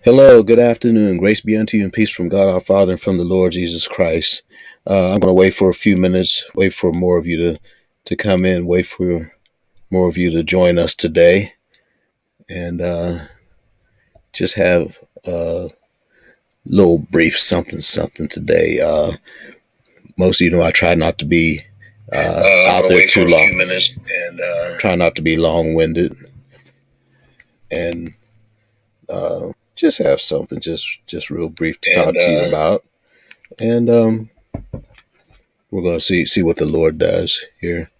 Hello, good afternoon. Grace be unto you and peace from God our Father and from the Lord Jesus Christ. I'm going to wait for a few minutes, wait for more of you to come in, wait for more of you to join us today, and just have a little brief something today. Most of you know I try not to be out there too long. Try not to be long-winded, and just have something just real brief to talk to you about. And we're going to see what the Lord does here.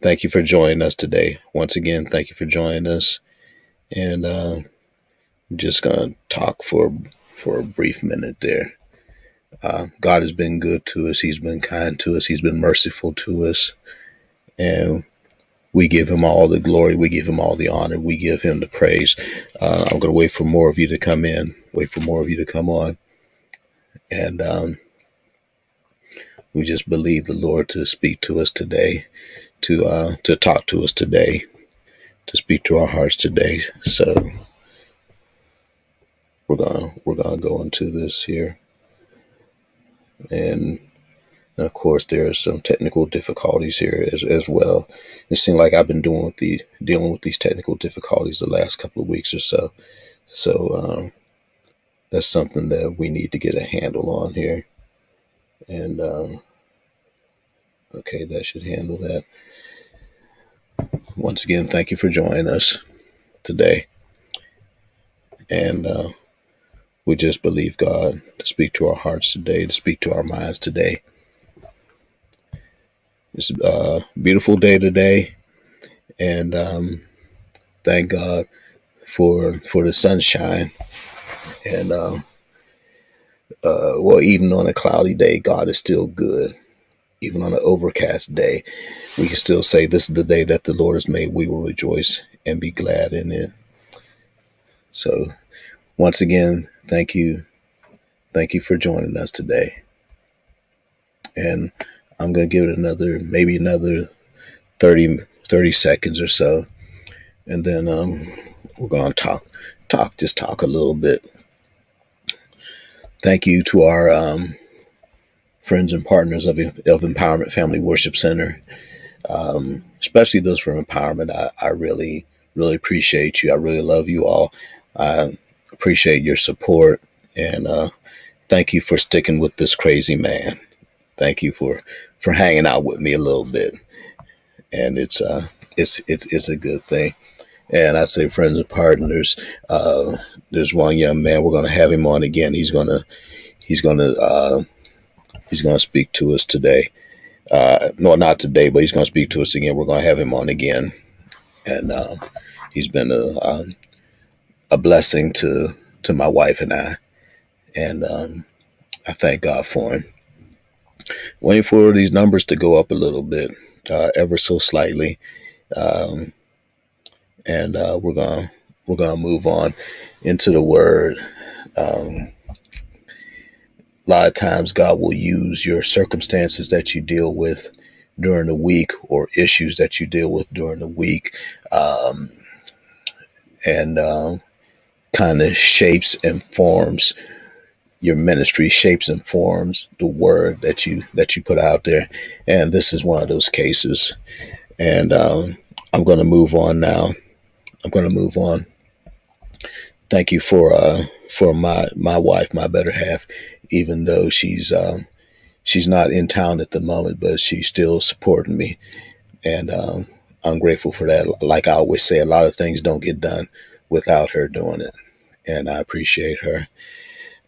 Thank you for joining us today. Once again, thank you for joining us. And I'm just going to talk for a brief minute there. God has been good to us. He's been kind to us. He's been merciful to us. And we give him all the glory. We give him all the honor. We give him the praise. I'm going to wait for more of you to come in, wait for more of you to come on. And we just believe the Lord to speak to us today, to talk to us today, to speak to our hearts today. So we're gonna go into this here, and of course there are some technical difficulties here as well. It seems like I've been dealing with these technical difficulties the last couple of weeks or so. So that's something that we need to get a handle on here. And okay, that should handle that. Once again, thank you for joining us today, and we just believe God to speak to our hearts today, to speak to our minds today. It's a beautiful day today, and thank God for the sunshine. And well, even on a cloudy day, God is still good. Even on an overcast day, we can still say, "This is the day that the Lord has made. We will rejoice and be glad in it." So, once again, thank you for joining us today. And I'm gonna give it maybe another 30 seconds or so, and then we're gonna just talk a little bit. Thank you to our friends and partners of Empowerment Family Worship Center, especially those from Empowerment. I really, really appreciate you. I really love you all. I appreciate your support, and thank you for sticking with this crazy man. Thank you for hanging out with me a little bit, and it's a good thing. And I say friends and partners. There's one young man. We're going to have him on again. He's gonna he's gonna speak to us today. No, not today, but he's gonna speak to us again. We're gonna have him on again, and he's been a blessing to my wife and I, and I thank God for him. Waiting for these numbers to go up a little bit, ever so slightly, um, and we're gonna move on into the word. Um, a lot of times God will use your circumstances that you deal with during the week, or issues that you deal with during the week, um, and kind of shapes and forms your ministry, shapes and forms the word that you put out there. And this is one of those cases. And I'm going to move on now. I'm going to move on. Thank you for my wife, my better half, even though she's not in town at the moment, but she's still supporting me, and I'm grateful for that. Like I always say, a lot of things don't get done without her doing it, and I appreciate her.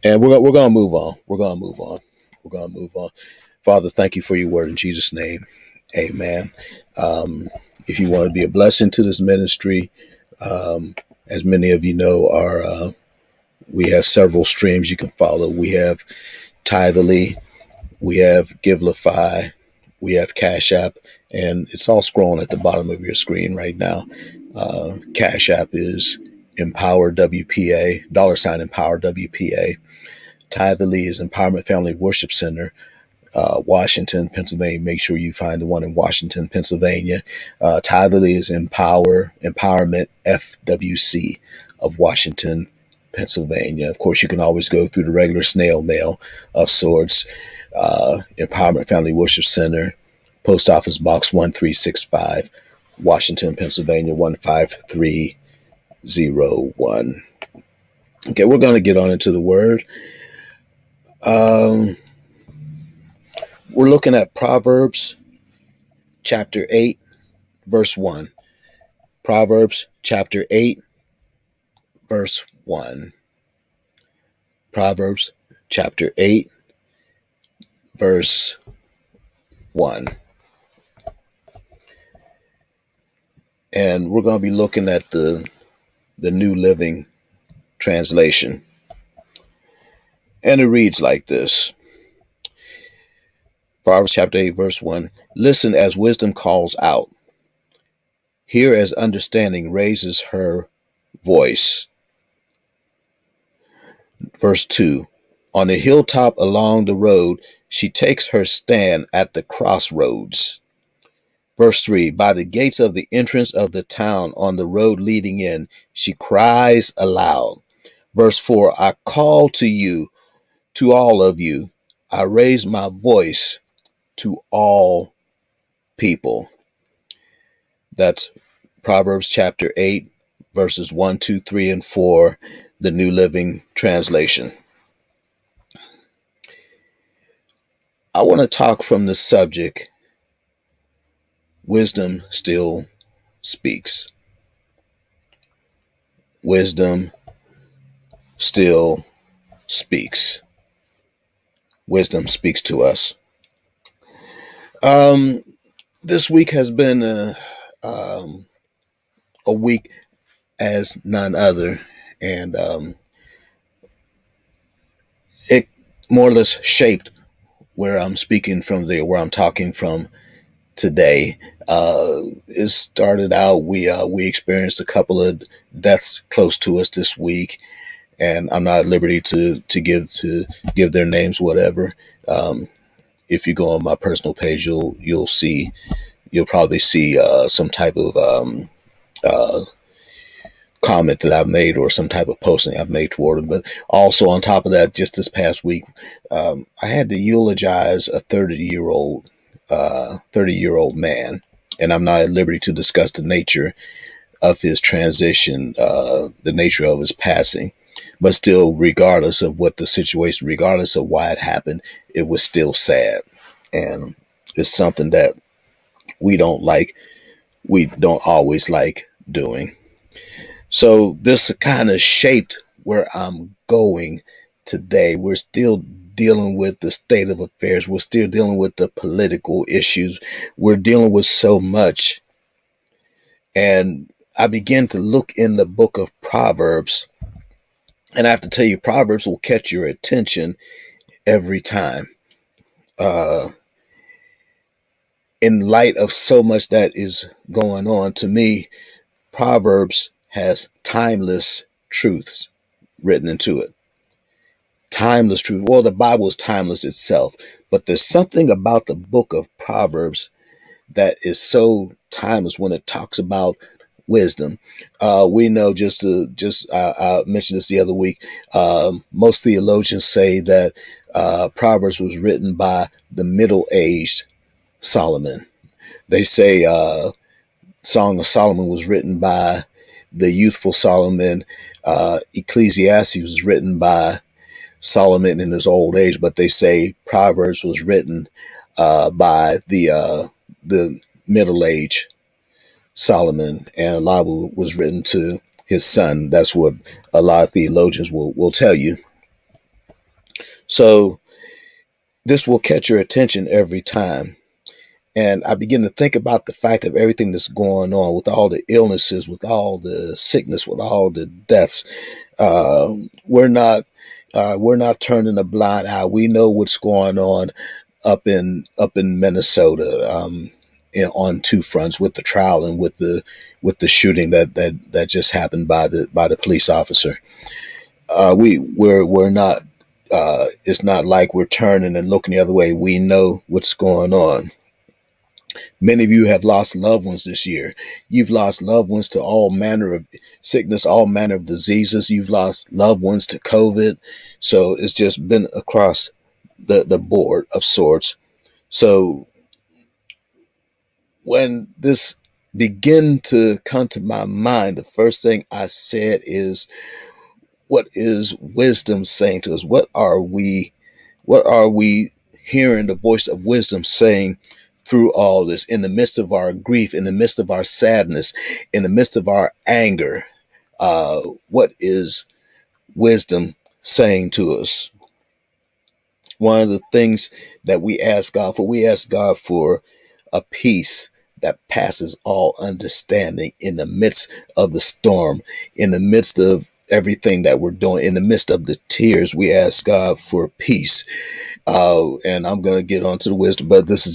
And we're gonna move on. We're gonna move on. We're gonna move on. Father, thank you for your word in Jesus' name. Amen. If you want to be a blessing to this ministry, as many of you know, we have several streams you can follow. We have Tithely, we have Givelify, we have Cash App, and it's all scrolling at the bottom of your screen right now. Cash App is Empower WPA, $ Empower WPA. Tithely is Empowerment Family Worship Center, Washington, Pennsylvania. Make sure you find the one in Washington, Pennsylvania. Tithely is Empowerment FWC of Washington, Pennsylvania. Of course, you can always go through the regular snail mail of sorts. Empowerment Family Worship Center, Post Office Box 1365, Washington, Pennsylvania 15301. Okay, we're going to get on into the Word. We're looking at Proverbs chapter 8, verse 1. Proverbs chapter 8, verse 1. Proverbs chapter 8, verse 1. And we're going to be looking at the New Living Translation. And it reads like this. Proverbs chapter 8, verse 1. Listen as wisdom calls out. Hear as understanding raises her voice. Verse 2. On the hilltop along the road, she takes her stand at the crossroads. Verse 3. By the gates of the entrance of the town on the road leading in, she cries aloud. Verse 4. I call to you, to all of you. I raise my voice to all people. That's Proverbs chapter 8, verses 1, 2, 3, and 4, the New Living Translation. I want to talk from the subject, wisdom still speaks. Wisdom still speaks. Wisdom speaks to us. This week has been a week as none other, and it more or less shaped where I'm speaking from, where I'm talking from today. It started out, we experienced a couple of deaths close to us this week, and I'm not at liberty to give their names, whatever. If you go on my personal page, you'll probably see some type of comment that I've made, or some type of posting I've made toward them. But also on top of that, just this past week, I had to eulogize a 30-year-old man, and I'm not at liberty to discuss the nature of his transition, the nature of his passing. But still, regardless of what the situation, regardless of why it happened, it was still sad. And it's something that we don't always like doing. So this kind of shaped where I'm going today. We're still dealing with the state of affairs. We're still dealing with the political issues. We're dealing with so much. And I began to look in the book of Proverbs. And I have to tell you, Proverbs will catch your attention every time. In light of so much that is going on, to me, Proverbs has timeless truths written into it. Timeless truth. Well, the Bible is timeless itself, but there's something about the book of Proverbs that is so timeless when it talks about wisdom. We know, I mentioned this the other week, most theologians say that Proverbs was written by the middle-aged Solomon. They say Song of Solomon was written by the youthful Solomon. Ecclesiastes was written by Solomon in his old age, but they say Proverbs was written by the middle-aged Solomon, and a lot was written to his son. That's what a lot of theologians will tell you. So this will catch your attention every time. And I begin to think about the fact of everything that's going on, with all the illnesses, with all the sickness, with all the deaths. We're not turning a blind eye. We know what's going on up in Minnesota, on two fronts, with the trial and with the shooting that just happened by the police officer. We're not. It's not like we're turning and looking the other way. We know what's going on. Many of you have lost loved ones this year. You've lost loved ones to all manner of sickness, all manner of diseases. You've lost loved ones to COVID. So it's just been across the board of sorts. So when this began to come to my mind, the first thing I said is, what is wisdom saying to us? What are we hearing the voice of wisdom saying through all this, in the midst of our grief, in the midst of our sadness, in the midst of our anger? What is wisdom saying to us? One of the things that we ask God for a peace that passes all understanding in the midst of the storm, in the midst of everything that we're doing, in the midst of the tears. We ask God for peace. And I'm gonna get onto the wisdom, but this is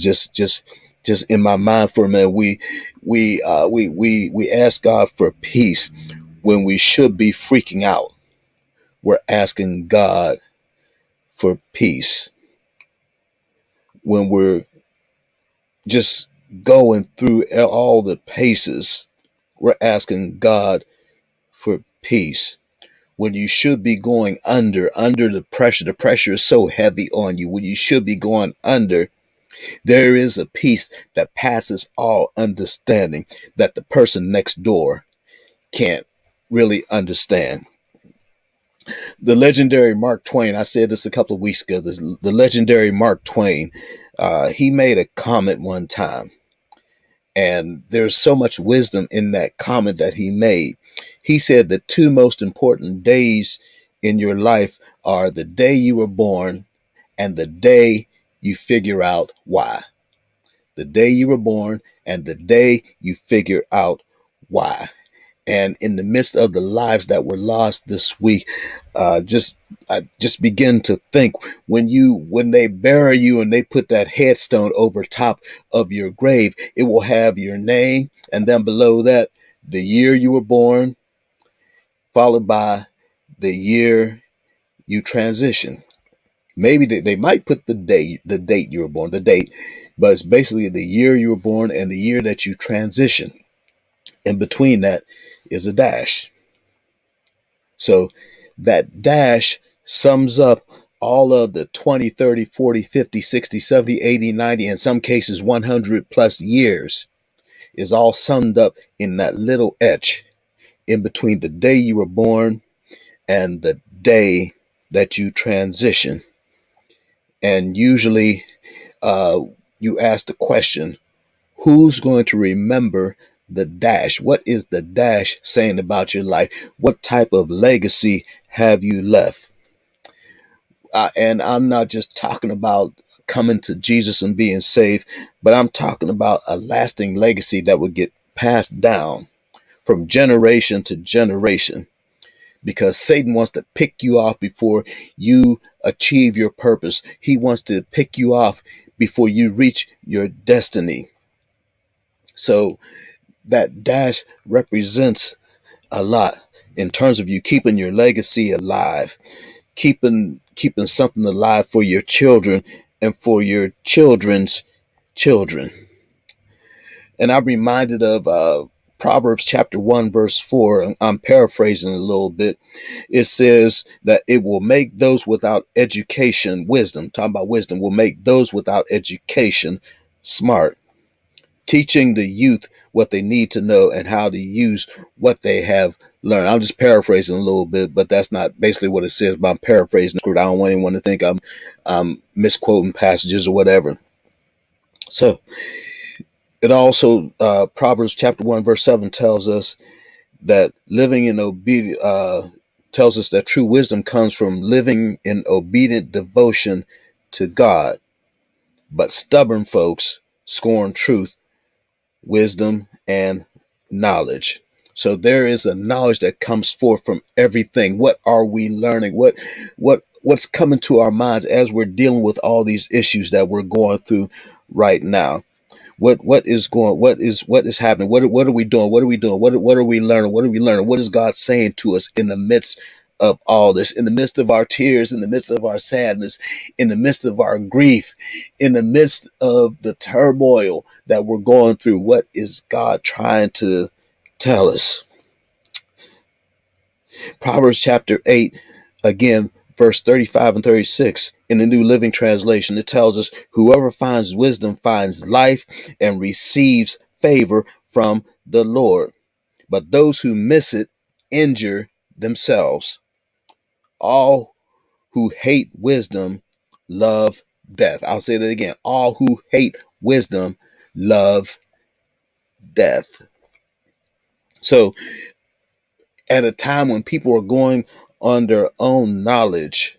just in my mind for a minute. We ask God for peace when we should be freaking out. We're asking God for peace when we're just going through all the paces. We're asking God for peace when you should be going under the pressure. The pressure is so heavy on you. When you should be going under, there is a peace that passes all understanding that the person next door can't really understand. The legendary Mark Twain, I said this a couple of weeks ago, the legendary Mark Twain, he made a comment one time, and there's so much wisdom in that comment that he made. He said the two most important days in your life are the day you were born and the day you figure out why. The day you were born and the day you figure out why. And in the midst of the lives that were lost this week, I just begin to think, when they bury you and they put that headstone over top of your grave, it will have your name, and then below that, the year you were born, followed by the year you transition. Maybe they might put the date you were born, the date, but it's basically the year you were born and the year that you transition. In between that is a dash. So that dash sums up all of the 20, 30, 40, 50, 60, 70, 80, 90, in some cases 100 plus years, is all summed up in that little etch in between the day you were born and the day that you transition. And usually uh, you ask the question, who's going to remember the dash? What is the dash saying about your life? What type of legacy have you left? And I'm not just talking about coming to Jesus and being saved, but I'm talking about a lasting legacy that would get passed down from generation to generation, because Satan wants to pick you off before you achieve your purpose. He wants to pick you off before you reach your destiny. So that dash represents a lot in terms of you keeping your legacy alive, keeping something alive for your children and for your children's children. And I'm reminded of Proverbs chapter 1, verse 4. I'm paraphrasing a little bit. It says that it will make those without education, wisdom, talking about wisdom, will make those without education smart, teaching the youth what they need to know and how to use what they have learned. I'm just paraphrasing a little bit, but that's not basically what it says, but I'm paraphrasing. I don't want anyone to think I'm misquoting passages or whatever. So it also, Proverbs chapter 1, verse 7 tells us that living in obedience, tells us that true wisdom comes from living in obedient devotion to God. But stubborn folks scorn truth, wisdom, and knowledge. So there is a knowledge that comes forth from everything. What are we learning? What's coming to our minds as we're dealing with all these issues that we're going through right now? What is happening? What are we doing? What are we learning? What are we learning? What is God saying to us in the midst of all this, in the midst of our tears, in the midst of our sadness, in the midst of our grief, in the midst of the turmoil that we're going through. What is God trying to tell us? Proverbs chapter 8, again, verse 35 and 36 in the New Living Translation, it tells us, whoever finds wisdom finds life and receives favor from the Lord. But those who miss it injure themselves. All who hate wisdom love death. I'll say that again. All who hate wisdom love death. So at a time when people are going on their own knowledge,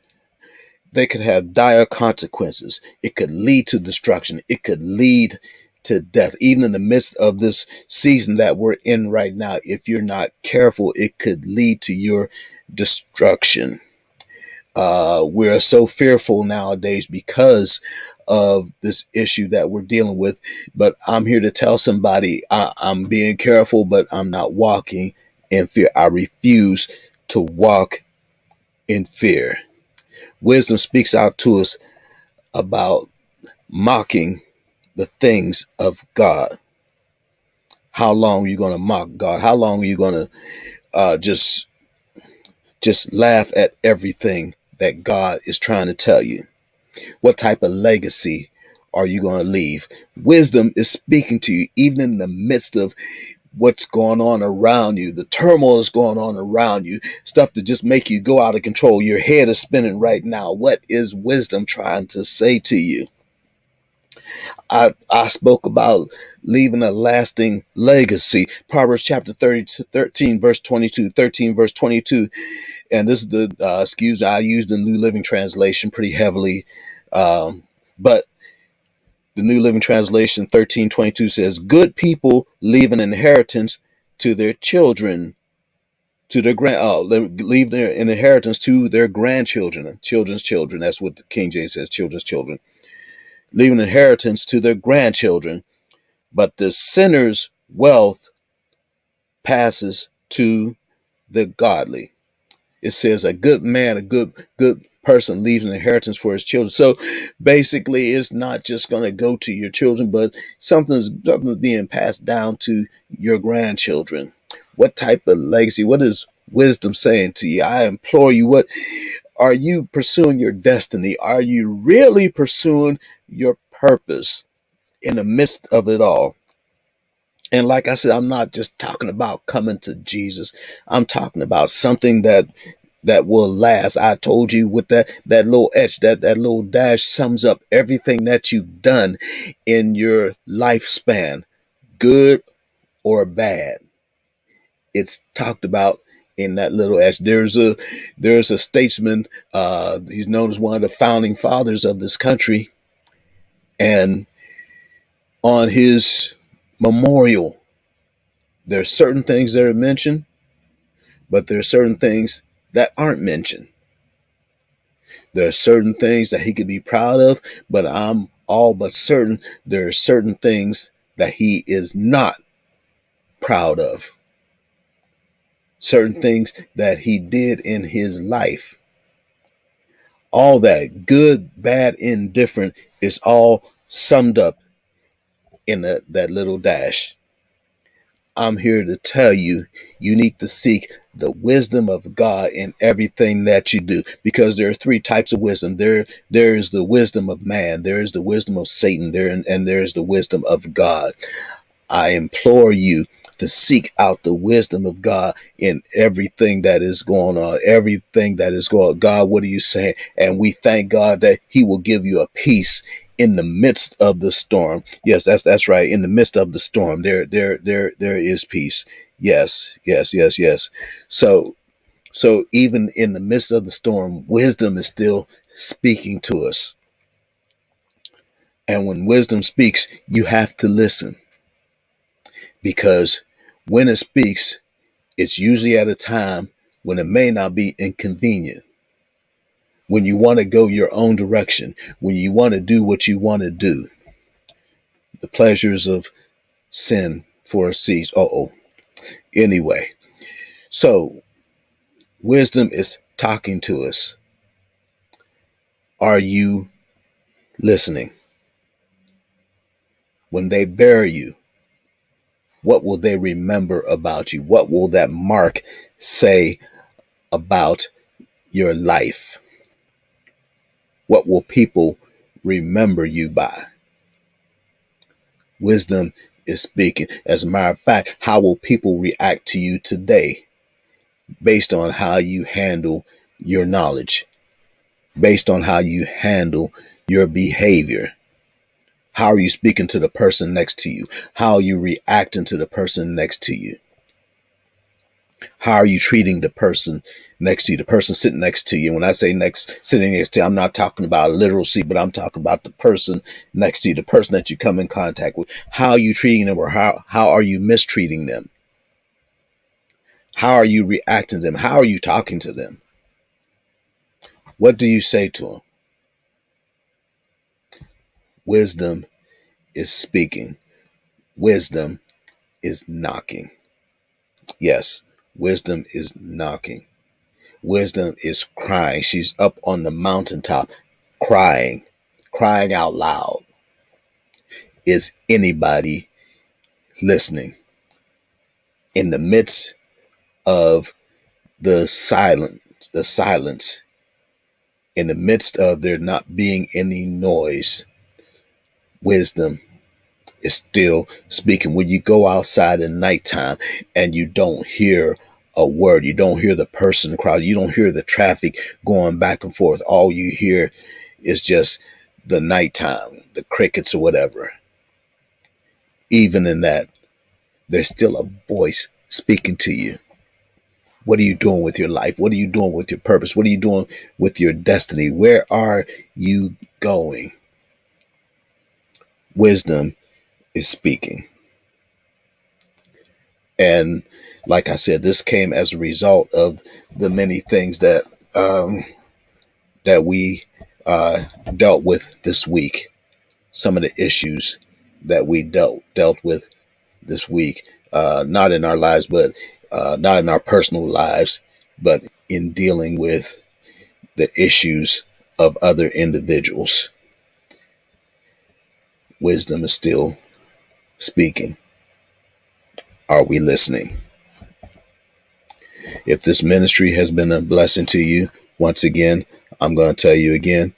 they could have dire consequences. It could lead to destruction. It could lead to death. Even in the midst of this season that we're in right now, if you're not careful, it could lead to your destruction. We're so fearful nowadays because of this issue that we're dealing with. But I'm here to tell somebody I'm being careful, but I'm not walking in fear. I refuse to walk in fear. Wisdom speaks out to us about mocking the things of God. How long are you going to mock God? How long are you going to just laugh at everything that God is trying to tell you? What type of legacy are you going to leave? Wisdom is speaking to you even in the midst of what's going on around you. The turmoil is going on around you. Stuff that just make you go out of control. Your head is spinning right now. What is wisdom trying to say to you? I spoke about leaving a lasting legacy. Proverbs chapter 13, verse 22, 13, verse 22. And this is the, excuse me, I used the New Living Translation pretty heavily. But the New Living Translation 13:22 says, good people leave an inheritance to their children, to their leave their inheritance to their grandchildren, children's children. That's what the King James says, children's children. Leave an inheritance to their grandchildren, but the sinner's wealth passes to the godly. It says a good man, a good person leaves an inheritance for his children. So basically, it's not just going to go to your children, but something's being passed down to your grandchildren. What type of legacy? What is wisdom saying to you? I implore you, what are you pursuing your destiny? Are you really pursuing your purpose in the midst of it all? And like I said, I'm not just talking about coming to Jesus. I'm talking about something that will last. I told you with that little etch, that little dash sums up everything that you've done in your lifespan, good or bad. It's talked about in that little etch. There's a statesman. He's known as one of the founding fathers of this country, and on his memorial, there are certain things that are mentioned, but there are certain things that aren't mentioned. There are certain things that he could be proud of, but I'm all but certain there are certain things that he is not proud of. Certain things that he did in his life. All that, good, bad, indifferent, is all summed up in that little dash. I'm here to tell you, you need to seek the wisdom of God in everything that you do, because there are three types of wisdom. There is the wisdom of man, there is the wisdom of Satan, and there is the wisdom of God. I implore you to seek out the wisdom of God in everything that is going on, everything that is going on. God, what are you saying? And we thank God that he will give you a peace in the midst of the storm. Yes, that's right. In the midst of the storm, there is peace. Yes, yes, yes, yes. So even in the midst of the storm, wisdom is still speaking to us. And when wisdom speaks, you have to listen, because when it speaks, it's usually at a time when it may not be inconvenient, when you want to go your own direction, when you want to do what you want to do. The pleasures of sin for a cease. Anyway, so wisdom is talking to us. Are you listening? When they bury you, what will they remember about you? What will that mark say about your life? What will people remember you by? Wisdom is speaking. As a matter of fact, how will people react to you today based on how you handle your knowledge, based on how you handle your behavior? How are you speaking to the person next to you? How are you reacting to the person next to you? How are you treating the person next to you, the person sitting next to you? When I say sitting next to you, I'm not talking about a literal seat, but I'm talking about the person next to you, the person that you come in contact with. How are you treating them, or how are you mistreating them? How are you reacting to them? How are you talking to them? What do you say to them? Wisdom is speaking. Wisdom is knocking. Yes, wisdom is knocking. Wisdom is crying. She's up on the mountaintop crying, crying out loud. Is anybody listening? In the midst of the silence, in the midst of there not being any noise, wisdom is still speaking. When you go outside at nighttime and you don't hear a word, you don't hear the person in the crowd, you don't hear the traffic going back and forth. All you hear is just the nighttime, the crickets or whatever. Even in that, there's still a voice speaking to you. What are you doing with your life? What are you doing with your purpose? What are you doing with your destiny? Where are you going? Wisdom is speaking. And like I said, this came as a result of the many things that we dealt with this week. Some of the issues that we dealt with this week, not in our lives, but not in our personal lives, but in dealing with the issues of other individuals. Wisdom is still speaking. Are we listening? If this ministry has been a blessing to you, once again, I'm going to tell you again,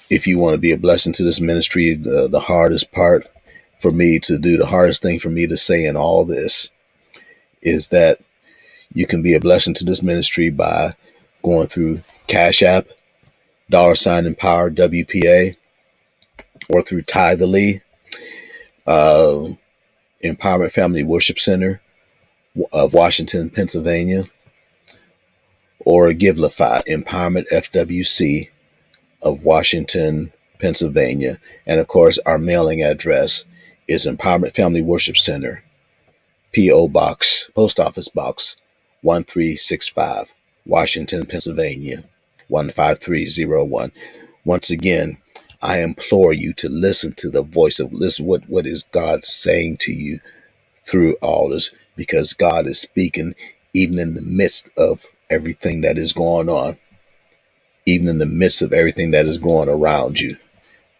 if you want to be a blessing to this ministry, the hardest part for me to do, the hardest thing for me to say in all this is that you can be a blessing to this ministry by going through Cash App, $Empower WPA, or through Tithely, uh, Empowerment Family Worship Center of Washington, Pennsylvania, or Givelify, Empowerment FWC of Washington, Pennsylvania. And of course, our mailing address is Empowerment Family Worship Center, P.O. Box, Post Office Box 1365, Washington, Pennsylvania 15301. Once again, I implore you to listen to the voice of, listen, what is God saying to you through all this, because God is speaking even in the midst of everything that is going on, even in the midst of everything that is going around you.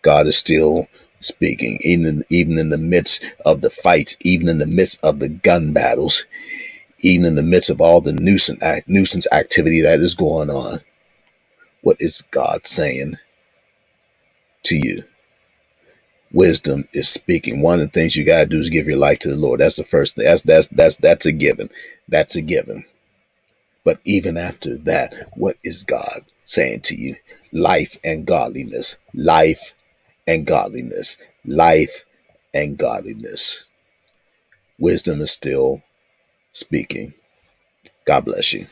God is still speaking, even in the midst of the fights, even in the midst of the gun battles, even in the midst of all the nuisance activity that is going on. What is God saying to you? Wisdom is speaking. One of the things you gotta do is give your life to the Lord. That's the first thing. That's a given. That's a given. But even after that, what is God saying to you? Life and godliness. Life and godliness. Life and godliness. Wisdom is still speaking. God bless you.